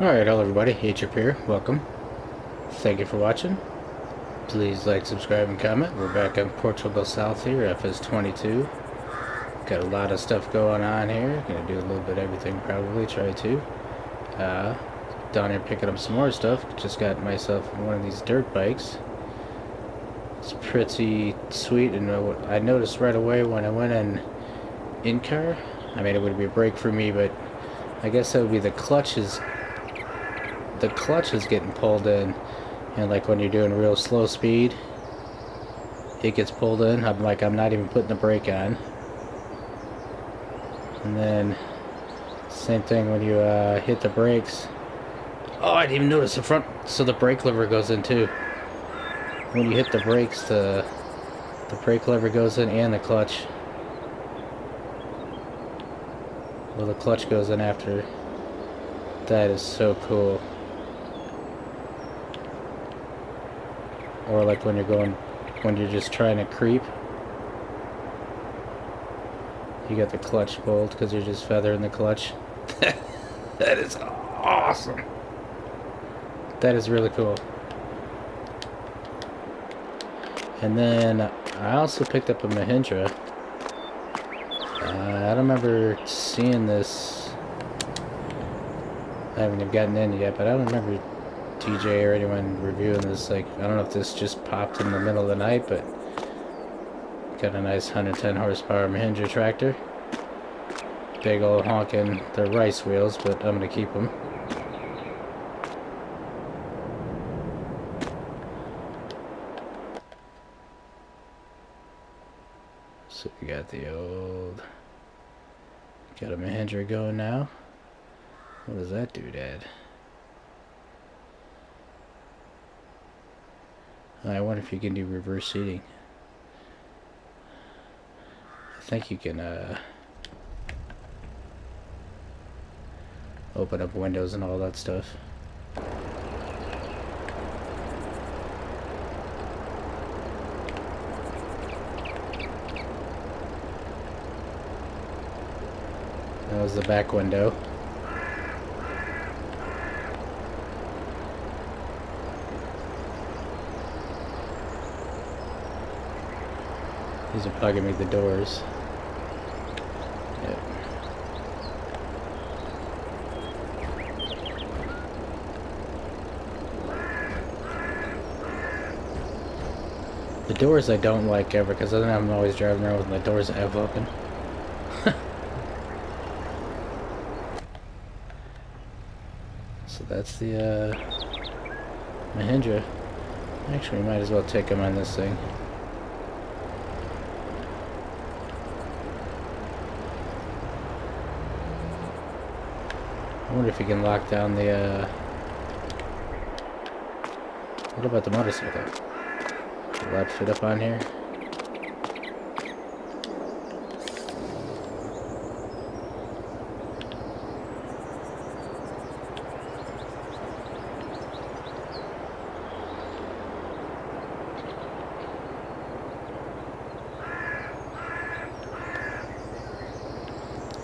Alright, hello everybody, Atrip here, welcome. Thank you for watching. Please like, subscribe, and comment. We're back in Portugal South here, FS22. Got a lot of stuff going on here. Gonna do a little bit of everything, probably, try to. Down here picking up some more stuff. Just got myself one of these dirt bikes. It's pretty sweet, and I noticed right away when I went in car, I mean it would be a break for me, but I guess that would be the clutch is getting pulled in, and like when you're doing real slow speed it gets pulled in. I'm not even putting the brake on. And then same thing when you hit the brakes. Oh, I didn't even notice the front, so the brake lever goes in too. When you hit the brakes, the brake lever goes in and the clutch. Well, the clutch goes in after. That is so cool. Or like when you're just trying to creep, you got the clutch pulled because you're just feathering the clutch. That is awesome. That is really cool. And then I also picked up a Mahindra. I don't remember seeing this. I haven't even gotten in yet, but I don't remember TJ or anyone reviewing this. Like, I don't know if this just popped in the middle of the night, but got a nice 110 horsepower Mahindra tractor. Big old honking. They're rice wheels, but I'm gonna keep them. So we got a Mahindra going now. What does that do, Dad? I wonder if you can do reverse seating. I think you can open up windows and all that stuff. That was the back window. These are probably gonna be the doors. Yep. The doors I don't like ever, because then I'm always driving around with my doors half open. So that's the Mahindra. Actually, we might as well take them on this thing. I wonder if you can lock down the what about the motorcycle? Will that fit up on here?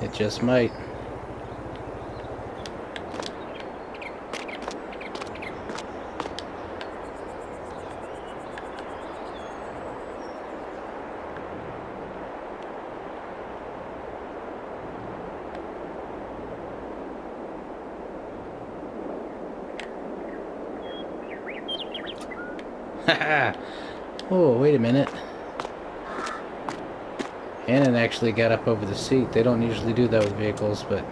It just might. Oh, wait a minute. Annan actually got up over the seat. They don't usually do that with vehicles, but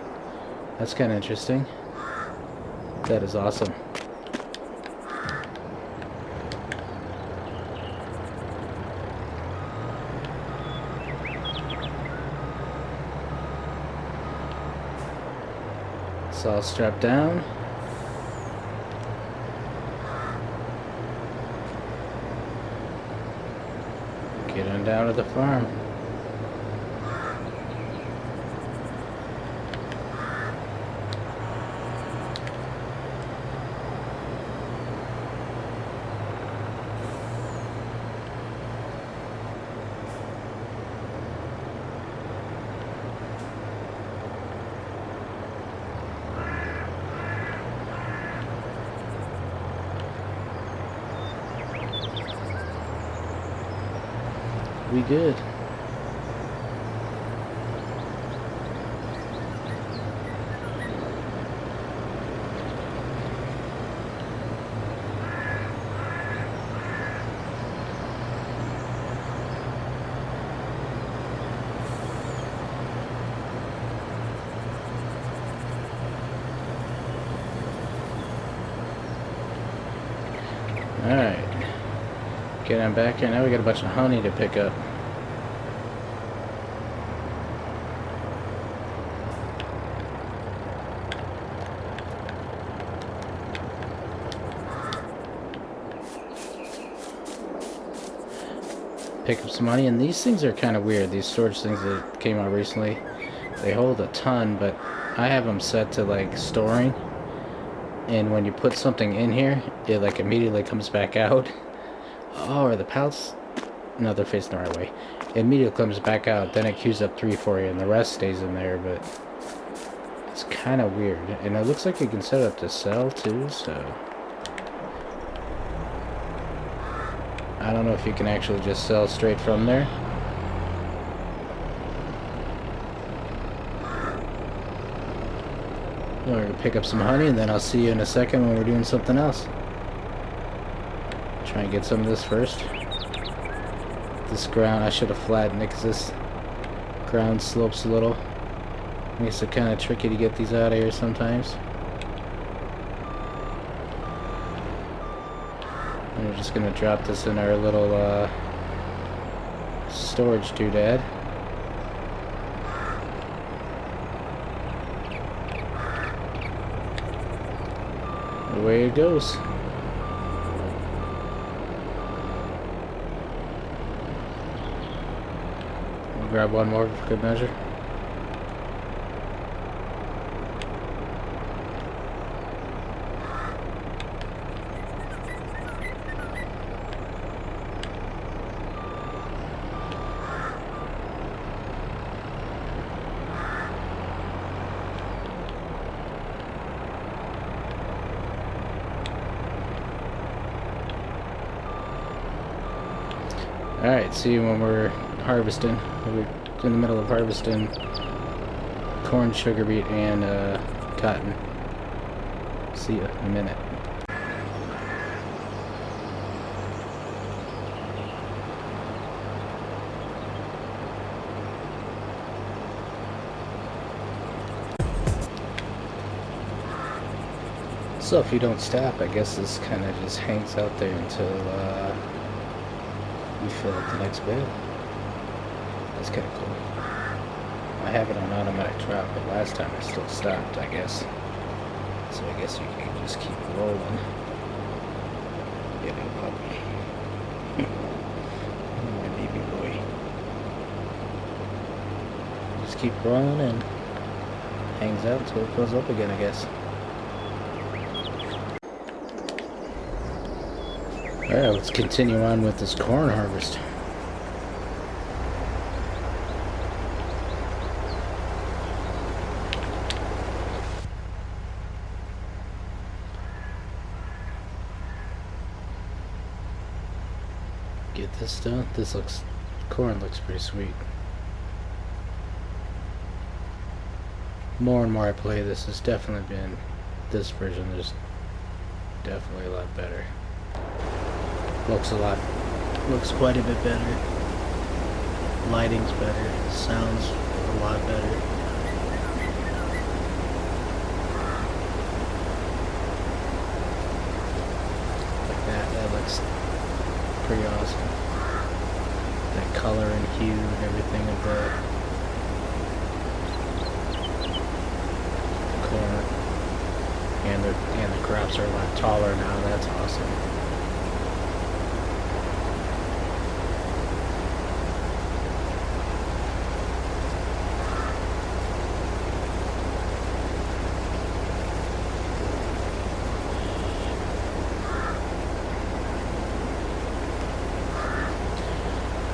that's kind of interesting. That is awesome. It's all strapped down. Get on down to the farm. We good. Alright. Get on back here. Now we got a bunch of honey to pick up. Pick up some honey, and these things are kind of weird. These storage things that came out recently, they hold a ton, but I have them set to like storing. And when you put something in here, it like immediately comes back out. Oh, are the pallets? No, they're facing the right way. It immediately comes back out, then it queues up 3 for you, and the rest stays in there, but it's kind of weird. And it looks like you can set it up to sell too, so I don't know if you can actually just sell straight from there. We're going to pick up some honey, and then I'll see you in a second when we're doing something else. Try and get some of this first. This ground, I should have flattened it because this ground slopes a little. Makes it kind of tricky to get these out of here sometimes. And we're just going to drop this in our little storage doodad. Away it goes. We'll grab one more for good measure. Alright, see you when we're harvesting. We're in the middle of harvesting corn, sugar beet, and cotton. See you in a minute. So if you don't stop, I guess this kind of just hangs out there until you fill up the next bed. That's kind of cool. I have it on automatic drop, but last time I still stopped, I guess. So I guess you can just keep rolling. Get a puppy. My baby boy. Just keep rolling and hangs out until it fills up again, I guess. Alright, let's continue on with this corn harvest. Get this done. Corn looks pretty sweet. More and more I play this, it's definitely been, this version is definitely a lot better. Looks quite a bit better. Lighting's better. Sounds a lot better. Like that looks pretty awesome. That color and hue and everything of the corn. And the crops are a lot taller now. That's awesome.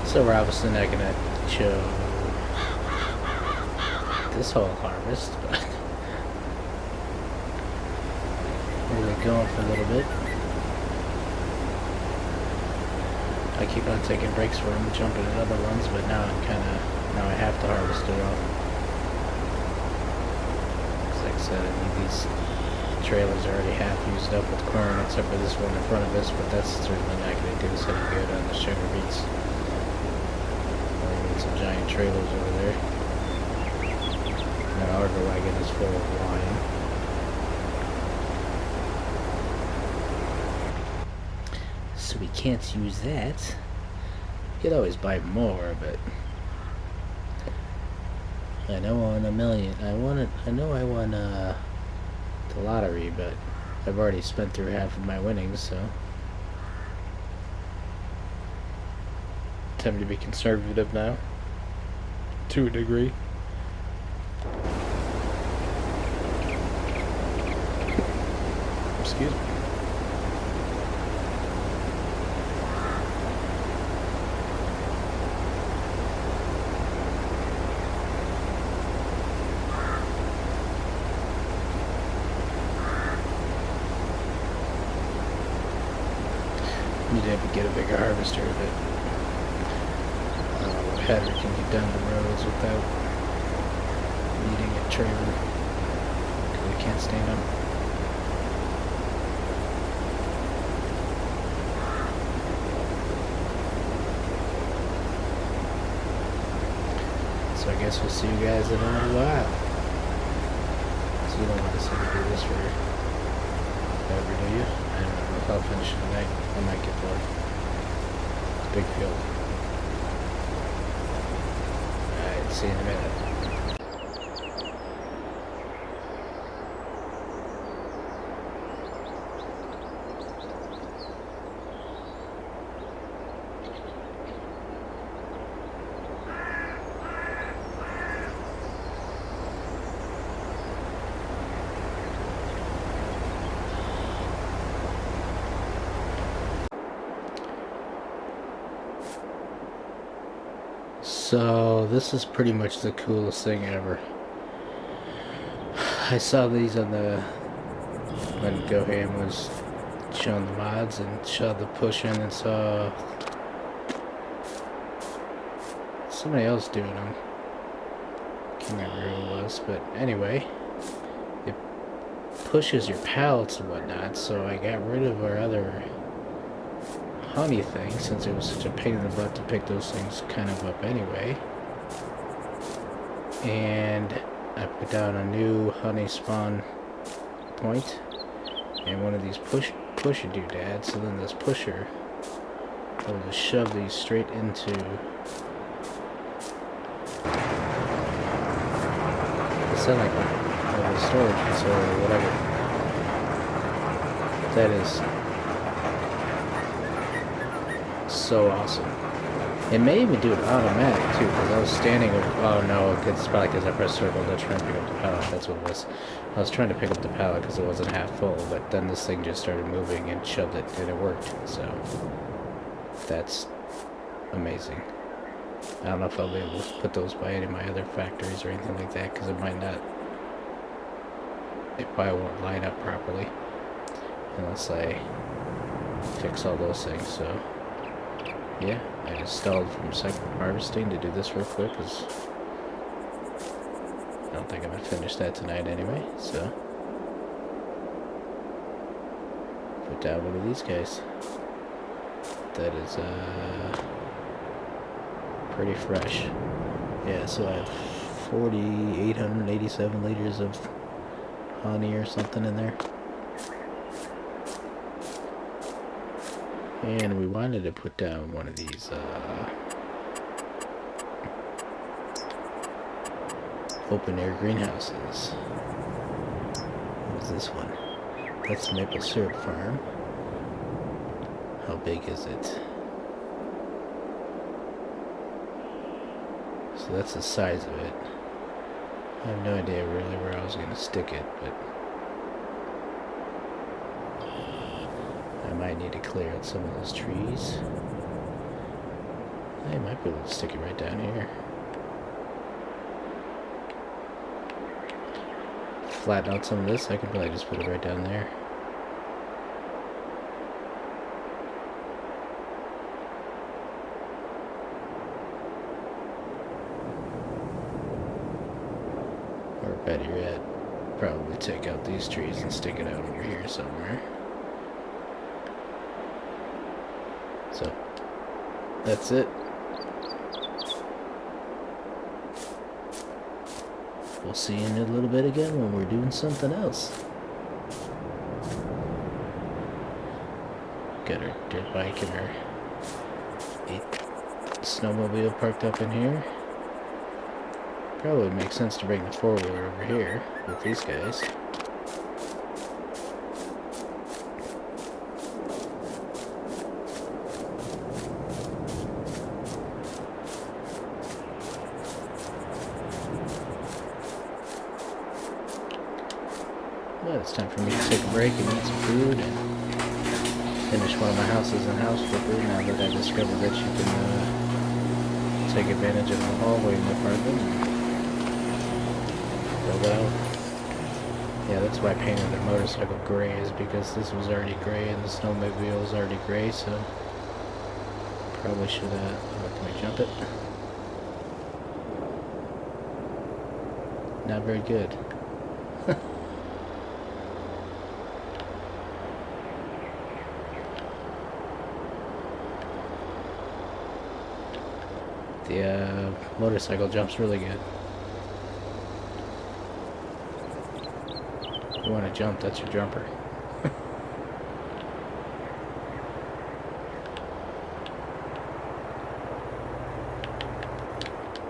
So we're obviously not going to show this whole harvest, but we'll get going for a little bit. I keep on taking breaks for them, jumping at other ones, but now now I have to harvest it all. Like I said, I need these trailers already half used up with corn, except for this one in front of us, but that's certainly not going to do us any good on the sugar beets. I need some giant trailers over there. My auger wagon is full of wine. So we can't use that. You could always buy more, but I know I won $1 million. I know I won the lottery, but I've already spent through half of my winnings, so time to be conservative now, to a degree. Excuse me. Need to get a bigger harvester, but a header can get down the roads without needing a trailer, because we can't stand them. So I guess we'll see you guys in a little while. So you don't want to see me do this forever, do you? I don't know if I'll finish it tonight. I might get bored. It's a big field. Alright, see you in a minute. So this is pretty much the coolest thing ever. I saw these on when GoHam was showing the mods and showed the pushing, and saw somebody else doing them. Can't remember who it was, but anyway, it pushes your pallets and whatnot. So I got rid of our other honey thing, since it was such a pain in the butt to pick those things kind of up anyway, and I put down a new honey spawn point and one of these pusher doodads. So then this pusher will just shove these straight into like a storage facility or whatever. That is so awesome. It may even do it automatic too, because I was standing over, oh no, it's probably because I pressed circle to try and pick up the pallet. That's what it was. I was trying to pick up the pallet because it wasn't half full, but then this thing just started moving and shoved it, and it worked. So that's amazing. I don't know if I'll be able to put those by any of my other factories or anything like that, because it might not, it probably won't line up properly unless I fix all those things. So yeah, I just stalled from second harvesting to do this real quick, because I don't think I'm going to finish that tonight anyway. So put down one of these guys. That is pretty fresh. Yeah, so I have 4,887 liters of honey or something in there. And we wanted to put down one of these open air greenhouses. What is this one? That's Maple Syrup Farm. How big is it? So that's the size of it. I have no idea really where I was going to stick it, but I might need to clear out some of those trees. I might be able to stick it right down here. Flatten out some of this, I could probably just put it right down there. Better yet, probably take out these trees and stick it out over here somewhere. So, that's it. We'll see you in a little bit again when we're doing something else. Got our dirt bike and our snowmobile parked up in here. Probably makes sense to bring the four-wheeler over here with these guys. But it's time for me to take a break and eat some food and finish one of my houses in house flipper now that I discovered that you can take advantage of the hallway in the apartment and build out. Yeah, that's why I painted the motorcycle gray, is because this was already gray and the snowmobile was already gray, so probably should can we jump it? Not very good. The motorcycle jumps really good. If you want to jump, that's your jumper.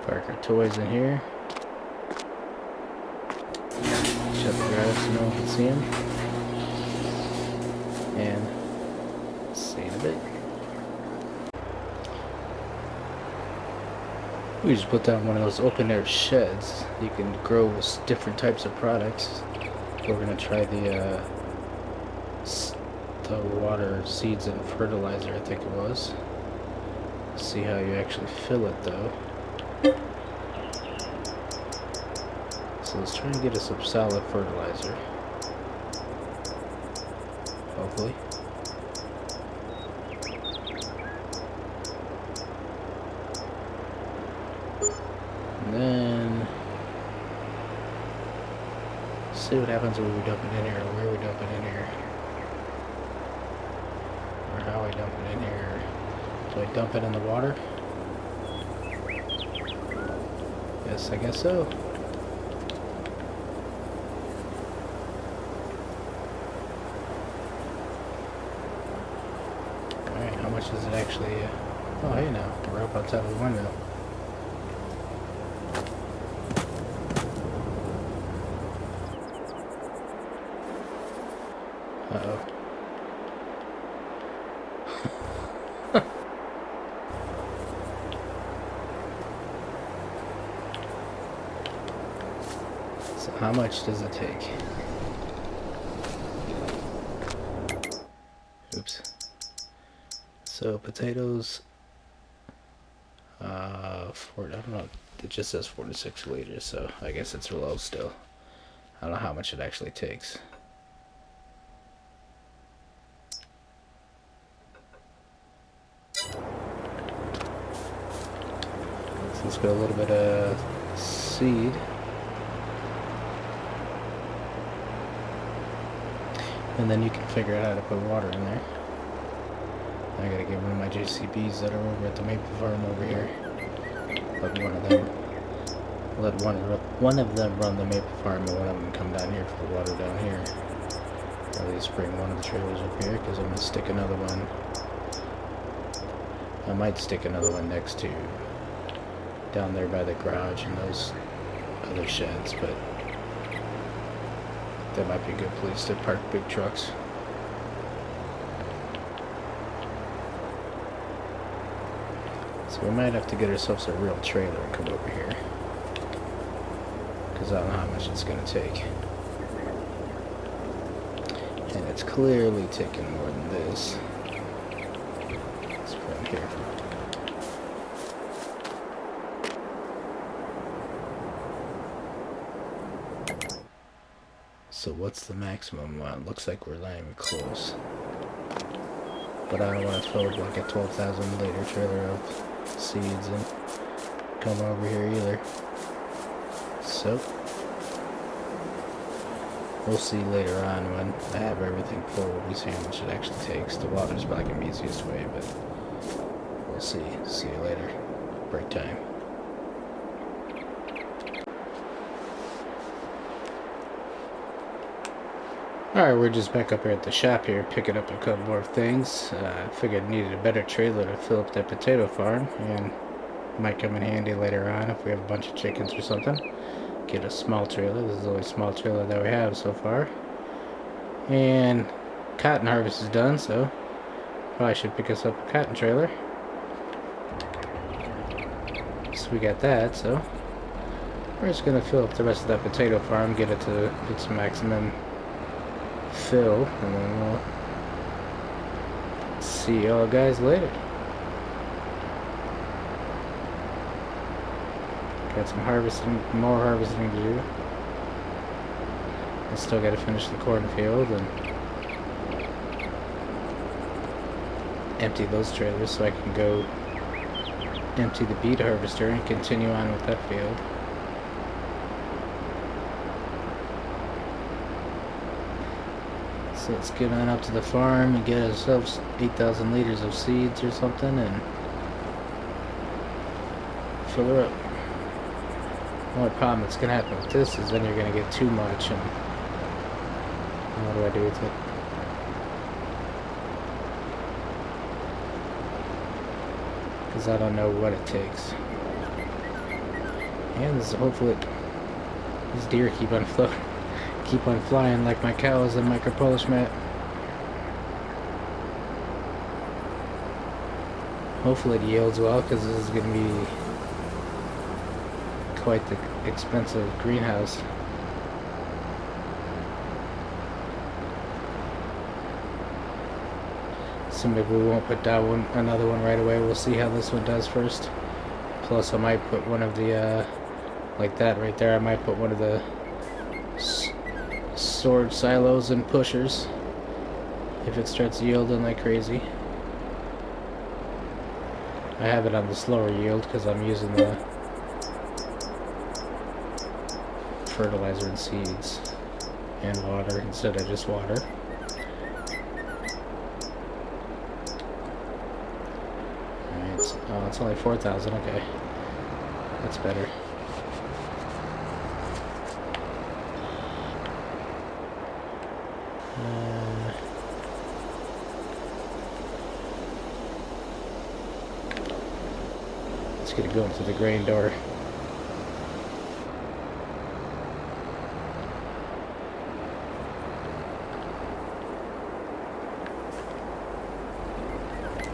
Park our toys in here. Shut the garage so no one can see them. And see you in a bit. We just put down one of those open air sheds. You can grow different types of products. We're gonna try the water, seeds, and fertilizer, I think it was. See how you actually fill it though. So let's try and get us some solid fertilizer. Hopefully. And then see what happens when we dump it in here, or where we dump it in here, or how I dump it in here. Do I dump it in the water? Yes, I guess so. Alright, how much does it actually... oh, hey now, we're up on top of the window. Uh-oh. So how much does it take? Oops. So potatoes, I don't know, it just says 4 to 6 liters, so I guess it's low still. I don't know how much it actually takes. Let's put a little bit of seed. And then you can figure out how to put water in there. I gotta get one of my JCBs that are over at the maple farm over here. Let one of them run the maple farm and one of them come down here for the water down here. Or at least bring one of the trailers up here, because I'm gonna stick another one. I might stick another one next to down there by the garage and those other sheds, but that might be a good place to park big trucks. So we might have to get ourselves a real trailer and come over here, because I don't know how much it's going to take. And it's clearly taking more than this. Let's put it here. So what's the maximum amount? Looks like we're not even close. But I don't want to fill like a 12,000 liter trailer of seeds and come over here either. So We'll see later on when I have everything full. We see how much it actually takes. The water's probably gonna be the easiest way, but we'll see. See you later. Break time. Alright, we're just back up here at the shop here, picking up a couple more things. I figured I needed a better trailer to fill up that potato farm, and might come in handy later on if we have a bunch of chickens or something. Get a small trailer. This is the only small trailer that we have so far. And cotton harvest is done, so probably should pick us up a cotton trailer. So we got that, so we're just gonna fill up the rest of that potato farm, get it to its maximum fill, and then we'll see y'all guys later. Got some harvesting, more harvesting to do. I still gotta finish the cornfield and empty those trailers so I can go empty the beet harvester and continue on with that field. So let's get on up to the farm and get ourselves 8,000 liters of seeds or something and fill her up. The only problem that's going to happen with this is then you're going to get too much, and what do I do with it? Because I don't know what it takes. And this, hopefully these deer keep on flying like my cows in my Polish mat. Hopefully it yields well, because this is going to be quite the expensive greenhouse. So maybe we won't put that one, another one right away. We'll see how this one does first. Plus I might put one of the like that right there, I might put one of the sword silos and pushers if it starts yielding like crazy. I have it on the slower yield because I'm using the fertilizer and seeds and water instead of just water. Alright, so, oh, it's only 4,000, okay. That's better. Let's get it going to the grain door.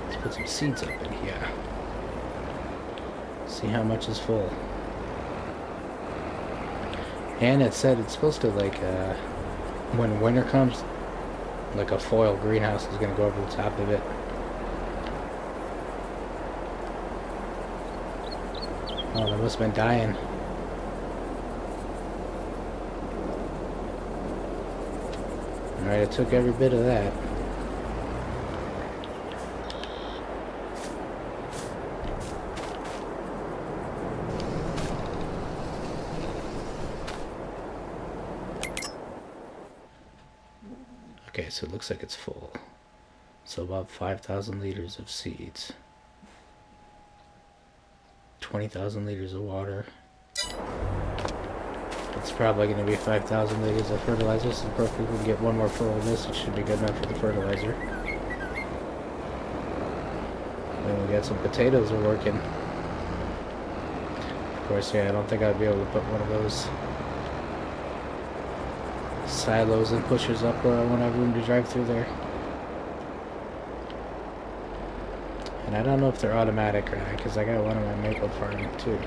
Let's put some seeds up in here. See how much is full. And it said it's supposed to, like, when winter comes, like a foil greenhouse is going to go over the top of it. Oh, they must have been dying. Alright, I took every bit of that. Okay, so it looks like it's full. So about 5,000 liters of seeds. 20,000 liters of water. It's probably going to be 5,000 liters of fertilizer, so if we can get one more fill of this, it should be good enough for the fertilizer. Then we got some potatoes are working. Of course, yeah, I don't think I'd be able to put one of those silos and pushers up where I won't have room to drive through there. And I don't know if they're automatic or not, because I got one on my maple farm too.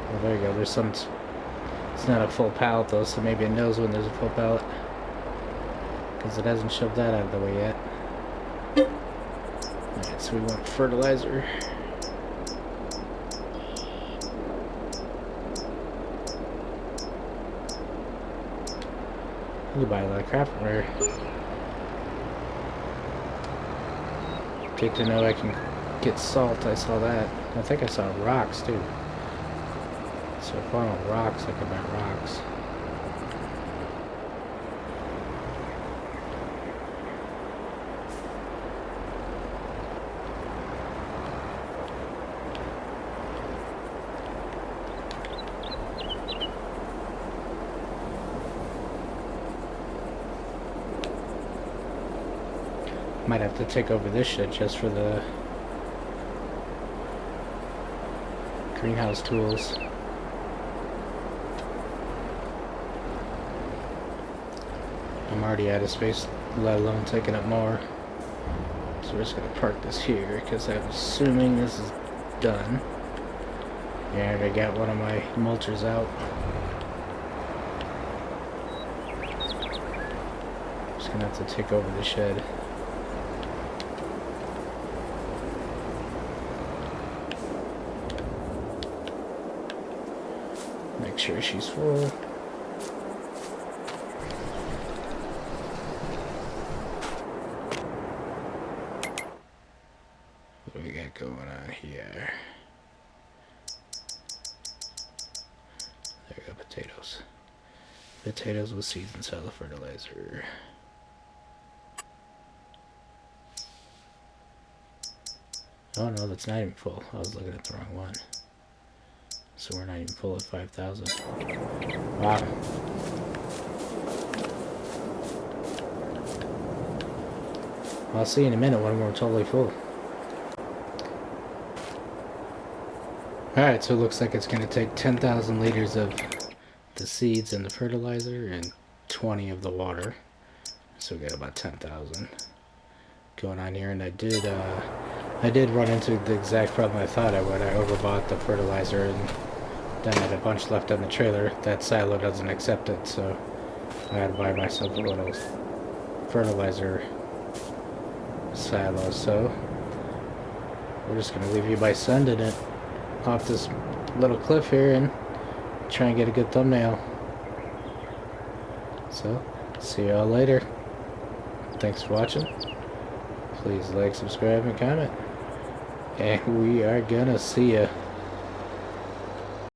Well, there you go. There's some. It's not a full pallet though, so maybe it knows when there's a full pallet, because it hasn't shoved that out of the way yet. Alright, so we want fertilizer. You buy a lot of crap from her. Good to know I can get salt. I saw that. I think I saw rocks too. So if I want rocks, I can buy rocks. Might have to take over this shit just for the greenhouse tools. I'm already out of space, let alone taking up more. So we're just gonna park this here because I'm assuming this is done. And I got one of my mulchers out. Just gonna have to take over the shed. Make sure she's full. What do we got going on here? There we go, potatoes. Potatoes with seeds and soil fertilizer. Oh no, that's not even full. I was looking at the wrong one. So we're not even full at 5,000. Wow. I'll see in a minute when we're totally full. Alright, so it looks like it's going to take 10,000 liters of the seeds and the fertilizer and 20 of the water. So we got about 10,000 going on here. And I did run into the exact problem I thought I would. I overbought the fertilizer and then I had a bunch left on the trailer. That silo doesn't accept it, so I had to buy myself a little fertilizer silo. So we're just going to leave you by sending it off this little cliff here and try and get a good thumbnail. So, see y'all later. Thanks for watching. Please like, subscribe, and comment. And we are gonna see ya.